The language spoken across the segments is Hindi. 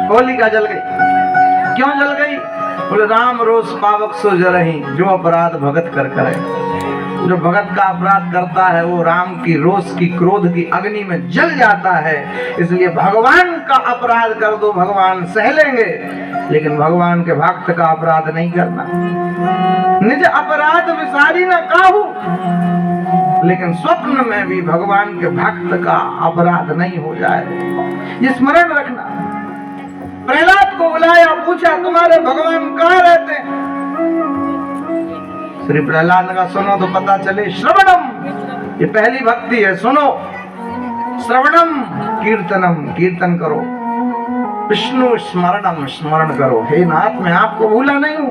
होलिका जल गई। क्यों जल गई? बोले राम रोष पावक सो जरहि, जो अपराध भगत कर करे। जो भगत का अपराध करता है वो राम की रोष की क्रोध की अग्नि में जल जाता है। इसलिए भगवान का अपराध कर दो, भगवान सह लेंगे, लेकिन भगवान के भक्त का अपराध नहीं करना। निज अपराध विसारी न काहू, लेकिन स्वप्न में भी भगवान के भक्त का अपराध नहीं हो जाए, ये स्मरण रखना। प्रहलाद को बुलाया, पूछा तुम्हारे भगवान कहाँ रहते हैं? श्री प्रहलाद का सुनो तो पता चले। श्रवणम, ये पहली भक्ति है, सुनो। श्रवणम कीर्तनम, कीर्तन करो। विष्णु स्मरणम, स्मरण करो। हे नाथ, मैं आपको भूला नहीं हूँ।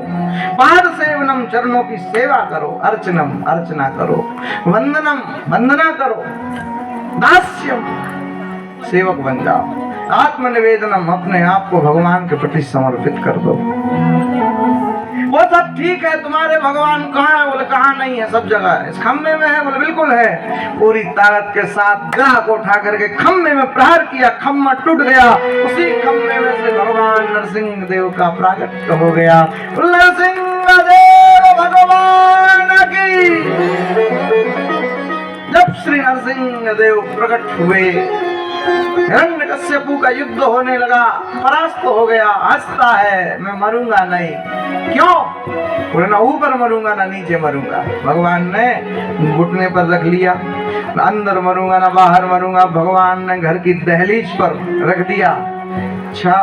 पाद सेवनम, चरणों की सेवा करो। अर्चनम, अर्चना करो। वंदनम, वंदना करो। दास्यम, सेवक बन जाओ। आत्मनिवेदनम, अपने आप को भगवान के प्रति समर्पित कर दो। वो सब ठीक है, तुम्हारे भगवान कहाँ है? बोले कहाँ नहीं है, सब जगह है। इस खम्भे में है? बोले बिल्कुल है। पूरी ताकत के साथ ग्रह को उठा करके खम्भे में प्रहार किया, खम्भा टूट गया। उसी खम्भे में से भगवान नरसिंह देव का प्राकट्य हो गया। नरसिंह देव भगवान की। जब श्री नरसिंह देव प्रकट हुए, हिरण्यकश्यपु का युद्ध होने लगा, परास्त हो गया। हंसता है, मैं मरूंगा नहीं। क्यों? बोले ना ऊपर मरूंगा ना नीचे मरूंगा। भगवान ने घुटने पर रख लिया, ना अंदर मरूंगा ना बाहर मरूंगा। भगवान ने घर की दहलीज पर रख दिया। अच्छा,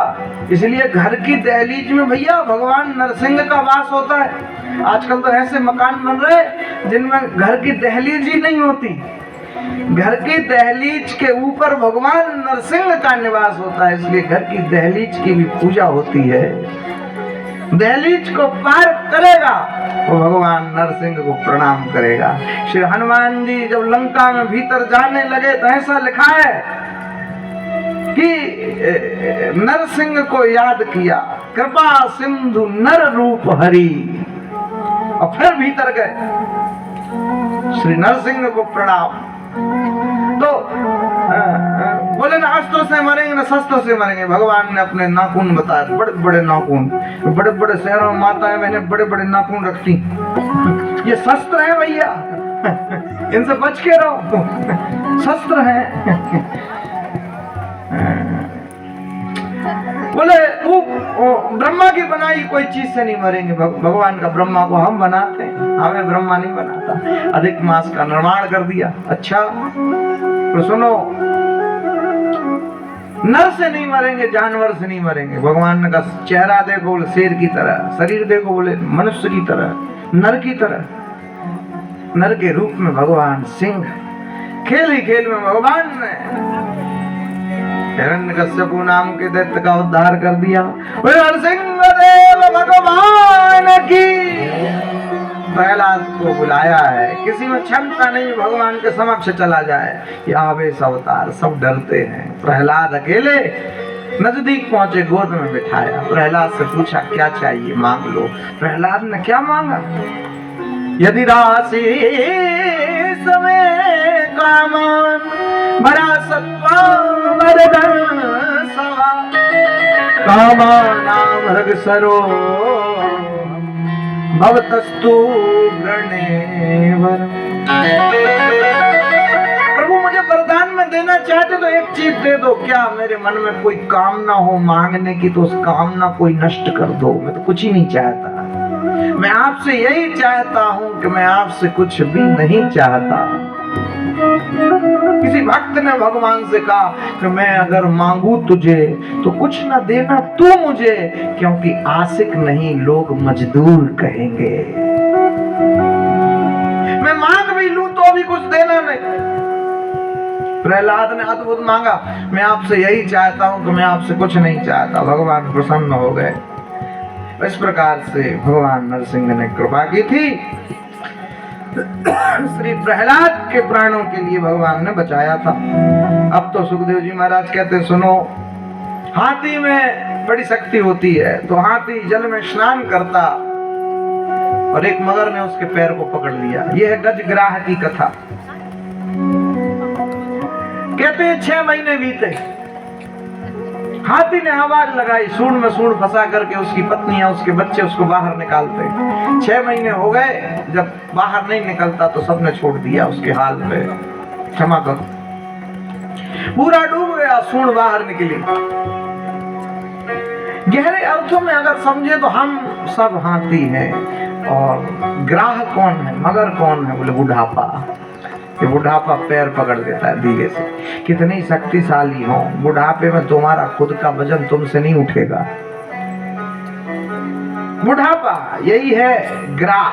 इसलिए घर की दहलीज में भैया भगवान नरसिंह का वास होता है। आजकल तो ऐसे मकान बन रहे जिनमें घर की दहलीज ही नहीं होती। घर की दहलीज के ऊपर भगवान नरसिंह का निवास होता है, इसलिए घर की दहलीज की भी पूजा होती है। दहलीज को पार करेगा वो भगवान नरसिंह को प्रणाम करेगा। श्री हनुमान जी जब लंका में भीतर जाने लगे तो ऐसा लिखा है कि नरसिंह को याद किया, कृपा सिंधु नर रूप हरि, और फिर भीतर गए। श्री नरसिंह को प्रणाम। तो बोले ना अस्त्र से मरेंगे ना शस्त्र से मरेंगे। भगवान ने अपने नाखून बताए, बड़े बड़े नाखून। बड़े बड़े शहरों में माताएं बहनें बड़े बड़े नाखून रखती, ये शस्त्र है भैया, इनसे बच के रहो, शस्त्र है। बोले वो ब्रह्मा की बनाई कोई चीज से नहीं मरेंगे। भगवान का ब्रह्मा को हम बनाते हैं, हमें ब्रह्मा नहीं बनाता। अधिक मास का निर्माण कर दिया। अच्छा तो सुनो, नर से नहीं मरेंगे, जानवर से नहीं मरेंगे। भगवान ने कहा चेहरा देखो बोले शेर की तरह, शरीर देखो बोले मनुष्य की तरह, नर की तरह। नर के रूप में भगवान सिंह। खेल ही खेल में भगवान ने हिरण्यकश्यपु नाम के दैत्य का उद्धार कर दिया। नरसिंह देव भगवान की। प्रहलाद को बुलाया है, किसी में क्षमता नहीं भगवान के समक्ष चला जाए। ये आवेश अवतार, सब डरते हैं। प्रहलाद अकेले नजदीक पहुंचे, गोद में बिठाया। प्रहलाद से पूछा क्या चाहिए, मांग लो। प्रहलाद ने क्या मांगा? यदि राशि समय कामान भरा सत्वा वरदन सवा कामानां मृग सरो भवतस्तु गणेवर। प्रभु मुझे वरदान में देना चाहते तो एक चीज दे दो। क्या मेरे मन में कोई कामना हो मांगने की तो उस कामना कोई नष्ट कर दो। मैं तो कुछ ही नहीं चाहता, मैं आपसे यही चाहता हूं कि मैं आपसे कुछ भी नहीं चाहता। किसी भक्त ने भगवान से कहा कि मैं अगर मांगू तुझे तो कुछ ना देना तू मुझे, क्योंकि आशिक नहीं लोग मजदूर कहेंगे। मैं मांग भी लूं तो भी कुछ देना नहीं। प्रहलाद ने अद्भुत मांगा, मैं आपसे यही चाहता हूं कि मैं आपसे कुछ नहीं चाहता। भगवान प्रसन्न हो गए। इस प्रकार से भगवान नरसिंह ने कृपा की थी। श्री प्रहलाद के प्राणों के लिए भगवान ने बचाया था। अब तो सुखदेव जी महाराज कहते सुनो, हाथी में बड़ी शक्ति होती है। तो हाथी जल में स्नान करता और एक मगर ने उसके पैर को पकड़ लिया। यह है गजग्राह की कथा। कहते हैं 6 महीने बीते, हाथी ने आवाज लगाई, सूंड में सूंड फंसा करके उसकी पत्नियां उसके बच्चे उसको बाहर निकालते। 6 महीने हो गए, जब बाहर नहीं निकलता तो सबने छोड़ दिया उसके हाल पे, क्षमा करो। पूरा डूब गया, सूंड बाहर निकली। गहरे अर्थों में अगर समझे तो हम सब हाथी हैं, और ग्राह कौन है, मगर कौन है? बोले बुढ़ापा। ये बुढ़ापा पैर पकड़ लेता है धीरे से। कितनी शक्तिशाली हो, बुढ़ापे में तुम्हारा खुद का वजन तुमसे नहीं उठेगा। बुढ़ापा यही है ग्राह।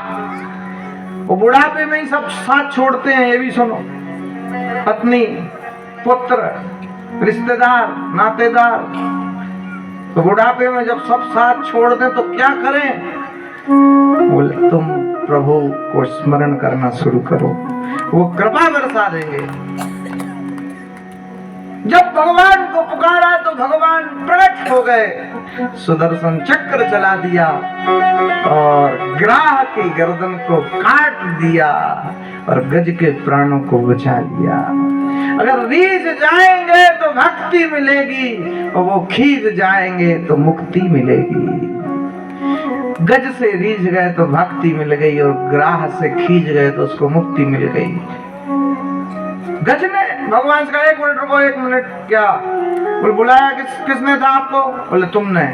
वो बुढ़ापे में ही सब साथ छोड़ते हैं, ये भी सुनो। पत्नी, पुत्र, रिश्तेदार, नातेदार, तो बुढ़ापे में जब सब साथ छोड़ दें तो क्या करें? बोले तुम प्रभु को स्मरण करना शुरू करो, वो कृपा बरसा देंगे। जब भगवान को पुकारा तो भगवान प्रकट हो गए, सुदर्शन चक्र चला दिया और ग्राह की गर्दन को काट दिया और गज के प्राणों को बचा लिया। अगर रीझ जाएंगे तो भक्ति मिलेगी, और वो खींच जाएंगे तो मुक्ति मिलेगी। गज से रीझ गए तो भक्ति मिल गई, और ग्राह से खींच गए तो उसको मुक्ति मिल गई। गज ने भगवान से कहा 1 मिनट रुको, 1 मिनट। क्या? बोले बुलाया किसने था आपको? बोले तुमने।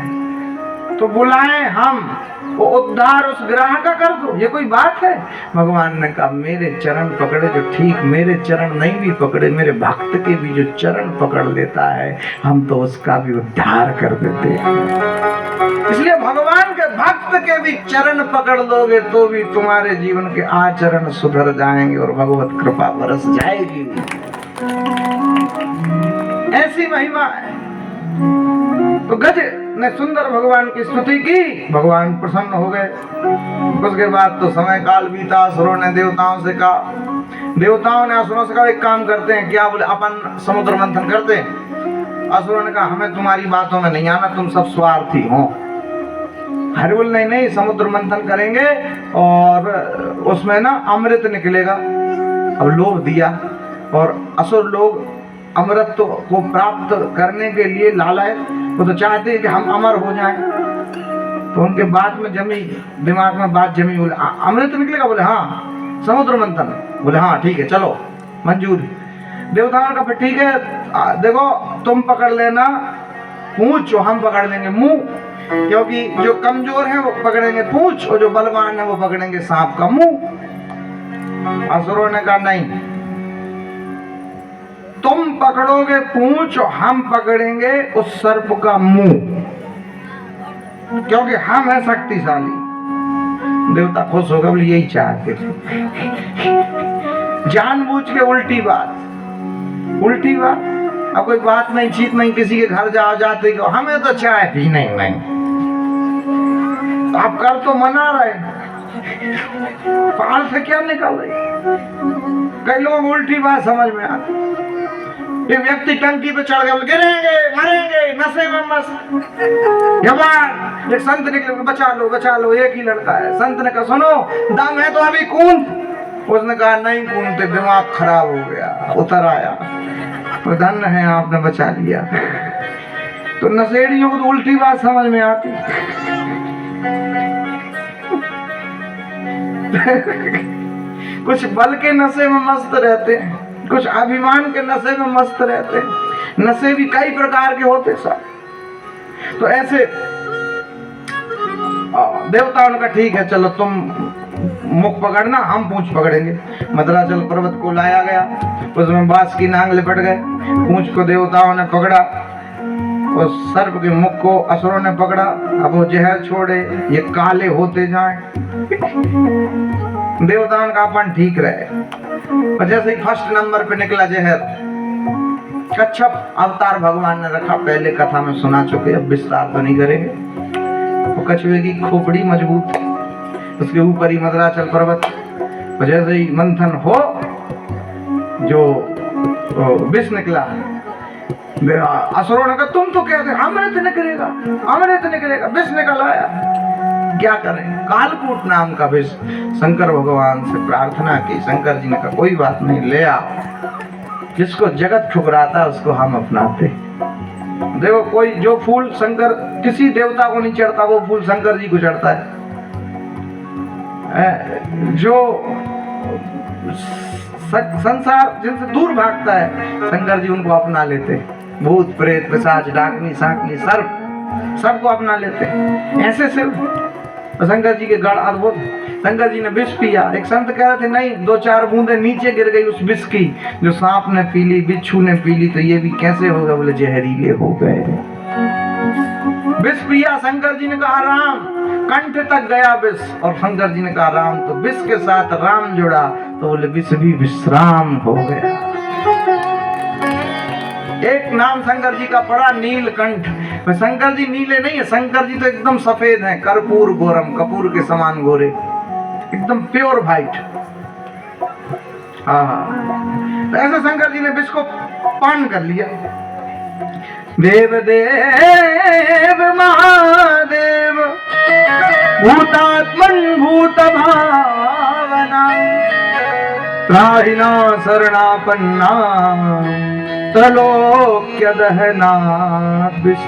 तो बुलाए हम, वो उद्धार उस ग्राह का कर दो, ये कोई बात है? भगवान ने कहा मेरे चरण पकड़े जो ठीक, मेरे चरण नहीं भी पकड़े, मेरे भक्त के भी जो चरण पकड़ लेता है, हम तो उसका भी उद्धार कर देते हैं। इसलिए भगवान के भक्त के भी चरण पकड़ लोगे तो भी तुम्हारे जीवन के आचरण सुधर जाएंगे और भगवत कृपा बरस जाएगी। ऐसी महिमा है। तो गज ने सुंदर भगवान की स्तुति की, भगवान प्रसन्न हो गए। उसके बाद तो समय काल बीता, असुरों ने देवताओं से कहा, देवताओं ने असुरों से कहा एक काम करते हैं क्या? बोले अपन समुद्र मंथन करते हैं। असुरों ने कहा हमें तुम्हारी बातों में नहीं आना, तुम सब स्वार्थी हो। हरि बोल नहीं नहीं, समुद्र मंथन करेंगे और उसमें ना अमृत निकलेगा। अब लोभ दिया, और असुर लोग अमृत को प्राप्त करने के लिए लालच, वो तो चाहते हैं कि हम अमर हो जाएं। तो उनके बाद में जमी, दिमाग में बात जमी, बोले अमृत निकलेगा? बोले हाँ। समुद्र मंथन? बोले हाँ ठीक है, चलो मंजूर। देवताओं का फिर ठीक है, देखो तुम पकड़ लेना पूंछ, हम पकड़ लेंगे मुंह, क्योंकि जो कमजोर है वो पकड़ेंगे पूंछ, और जो बलवान है वो पकड़ेंगे सांप का मुंह। असुरों ने कहा नहीं, तुम पकड़ोगे पूंछ और हम पकड़ेंगे उस सर्प का मुंह, क्योंकि हम है शक्तिशाली। देवता खुश हो गए, बोले यही चाहते थे। जानबूझ के उल्टी बात। अब कोई बात नहीं, चीत नहीं, किसी के घर जाओ जाते कि हमें तो चाय पीना ही नहीं, आप कर तो मना रहे, पाल से क्या निकल रही? कई लोगों को उल्टी बात समझ में आती। एक व्यक्ति टंकी पे चढ़ गया, गिरेंगे मरेंगे, नशे में मस्त। जवान एक संत निकले, बचा लो, एक ही लड़का है। संत ने कहा सुनो, दम है तो अभी कूद। उसने कहा नहीं कूदते, दिमाग खराब हो गया। उतर आया, तो धन्य है आपने बचा लिया। तो नशेड़ियों को तो उल्टी बात समझ में आती। कुछ बल के नशे में मस्त रहते हैं, कुछ अभिमान के नशे में मस्त रहते हैं। नशे भी कई प्रकार के होते सब। तो ऐसे देवताओं ने कहा ठीक है, चलो तुम मुख पकड़ना, हम पूंछ पकड़ेंगे। मद्राचल पर्वत को लाया गया, उसमें बांस की नांग लिपट गए। पूंछ को देवताओं ने पकड़ा, उस सर्प के मुख को असुरों ने पकड़ा। अब वो जहर छोड़े, ये काले होते जाएं। देवताओं का अपन ठीक रहे, और जैसे ही फर्स्ट नंबर पे निकला जहर, कच्छप अवतार भगवान ने रखा। पहले कथा में सुना चुके, अब विस्तार तो नहीं करेंगे। वो कछुए की खोपड़ी मजबूत है, उसके ऊपर ही मद्राचल पर्वत। जैसे ही मंथन हो, जो विष निकला, असुरों ने कहा तुम तो कहते अमृत निकलेगा, विष निकल आया, क्या करें? कालकूट नाम का विष शंकर भगवान से प्रार्थना की। शंकर जी ने कहा कोई बात नहीं, ले आओ। जिसको जगत ठुकराता उसको हम अपनाते। देखो कोई जो फूल शंकर किसी देवता को नहीं चढ़ता वो फूल शंकर जी को चढ़ता है। जो संसार जिनसे दूर भागता है शंकर जी उनको अपना लेते। भूत प्रेत पिशाच डाकनी साकनी सर्प सबको अपना लेते। ऐसे से शंकर जी के गढ़ अद्भुत। शंकर जी ने विष पिया। एक संत कह रहे थे नहीं, 2-4 बूंदे नीचे गिर गई उस विष की, जो सांप ने पी ली बिच्छू ने पी ली, तो ये भी कैसे होगा? बोले जहरीले हो गए। विष पिया। शंकर जी ने कहा राम, कंठ तक गया विष, और शंकर जी ने कहा राम, तो विष के साथ राम जुड़ा तो बोले विष भी विश्राम हो गया। एक नाम शंकर जी का पड़ा नीलकंठ। शंकर जी नीले नहीं है, शंकर जी तो एकदम सफेद हैं, कर्पूर गोरम, कपूर के समान गोरे, एकदम प्योर व्हाइट। हाँ, तो ऐसे शंकर जी ने विष को पान कर लिया। देव देव महादेव भूतात्मन भूत भावना त्राहिना शरणापन्ना त्रलोक्य दहना विष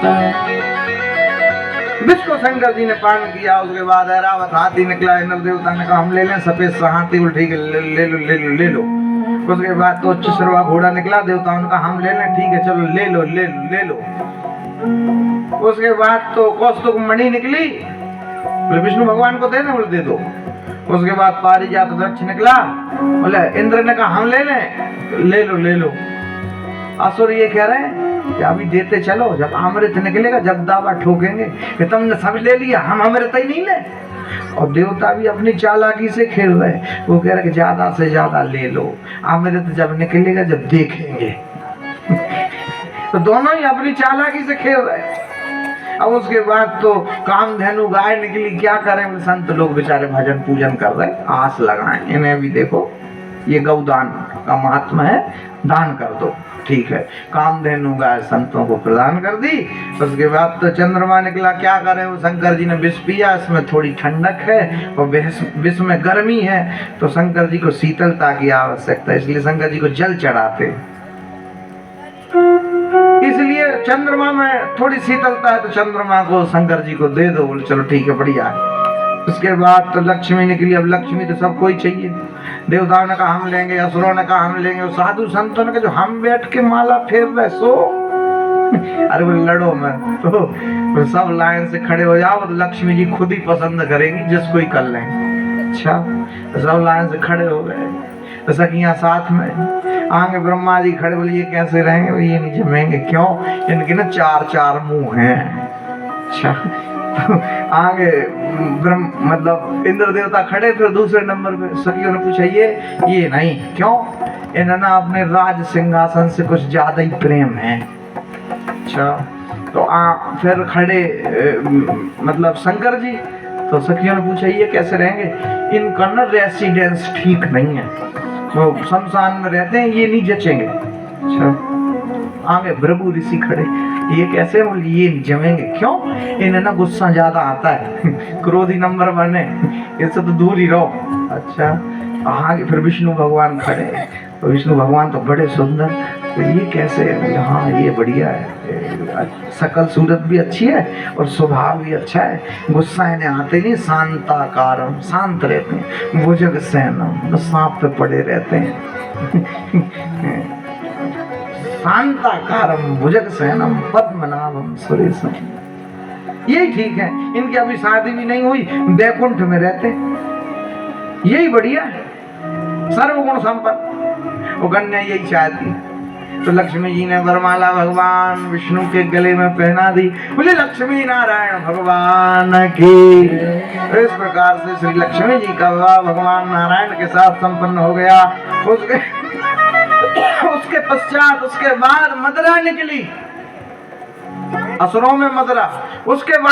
को शंकर जी ने पान किया। उसके बाद ऐरावत हाथी निकला। इंद्र देवता ने कहा हम ले लें सफेद हाथी? बोले ठीक है, ले लो ले लो ले लो। उसके बाद तो चिसरवा घोड़ा निकला। देवताओं ने कहा हम ले लें, ठीक है चलो ले लो ले लो ले लो। उसके बाद तो कौस्तुभ मणि निकली। बोले विष्णु भगवान को दे दे? बोले दे दो। उसके बाद पारिजात वृक्ष निकला। बोले इंद्र ने कहा हम ले लें? ले लो ले लो। असुर ये कह रहे हैं कि अभी देते चलो, जब अमृत निकलेगा जब दावा ठोकेंगे कि तुमने सब ले लिया, हम अमृत ही नहीं ले। और देवता भी अपनी चालाकी से खेल रहे हैं। वो कह रहे कि ज्यादा से ज्यादा ले लो, अमृत जब निकलेगा जब देखेंगे। तो दोनों ही अपनी चालाकी से खेल रहे हैं। अब उसके बाद तो कामधेनु गाय निकली। क्या करें? संत लोग बेचारे भजन पूजन कर रहे, आस लगाएं इन्हें भी देखो, ये गौदान का महात्मा है, दान कर दो। ठीक है, कामधेनु गाय संतों को प्रदान कर दी। उसके बाद तो चंद्रमा निकला। क्या करें? वो शंकर जी ने विष पिया, इसमें थोड़ी ठंडक है और विष में गर्मी है, तो शंकर जी को शीतलता की आवश्यकता है, इसलिए शंकर जी को जल चढ़ाते। इसलिए चंद्रमा में थोड़ी शीतलता है तो चंद्रमा को शंकर जी को दे दो। बोले चलो ठीक है, बढ़िया है। उसके बाद तो लक्ष्मी निकली। अब लक्ष्मी तो सबको ही चाहिए। देवताओं ने कहा हम लेंगे, असुरों ने कहा हम लेंगे, और साधु संतों ने कहा जो हम बैठ के माला फेर रहे सो। अरे बोले लड़ो मत। तो सब लाइन से खड़े हो जाओ, तो लक्ष्मी जी खुद ही पसंद करेंगी जिसको ही कर लेंगे। अच्छा, तो सब लाइन से खड़े हो गए, तो सखियां साथ में। आगे ब्रह्मा जी खड़े। बोले ये कैसे रहेंगे? ये नहीं जमेंगे। क्यों? इनके ना 4-4 मुंह हैं। अच्छा, आगे मतलब इंद्र देवता खड़े। फिर दूसरे नंबर पे सखियों ने पूछा ये नहीं। क्यों? इन्हें ना अपने राज सिंहासन से कुछ ज्यादा ही प्रेम है। अच्छा, तो फिर खड़े मतलब शंकर जी। तो सखियों ने पूछा ये कैसे रहेंगे? इनका ना रेसिडेंस ठीक नहीं है, वो शमशान में रहते हैं, ये नहीं जचेंगे। अच्छा, आगे भृगु ऋषि खड़े। ये कैसे? बोले ये नहीं जमेंगे। क्यों? इन्हें ना गुस्सा ज्यादा आता है, क्रोधी नंबर 1 है, इससे तो दूर ही रहो। अच्छा, आगे फिर विष्णु भगवान खड़े। तो विष्णु भगवान तो बड़े सुंदर। तो ये कैसे? हाँ ये बढ़िया है, सकल सूरत भी अच्छी है और स्वभाव भी अच्छा है, गुस्सा इन्हें आते नहीं, शांताकारम, शांत रहते हैं, भुजग सैनम, सांप पे पड़े रहते हैं। शांताकारम भुजग सैनम पद्मनाभम सुरेशम। यही ठीक है। इनकी अभी शादी भी नहीं हुई, बैकुंठ में रहते, यही बढ़िया है, सर्वगुण संपन्न। वो कन्या यही चाहती। तो लक्ष्मी जी ने वरमाला भगवान विष्णु के गले में पहना दी। बोले लक्ष्मी नारायण भगवान की। इस प्रकार से श्री लक्ष्मी जी का विवाह भगवान नारायण के साथ संपन्न हो गया। उसके पश्चात उसके बाद मदरा निकली, असुरों में मदरा। उसके बाद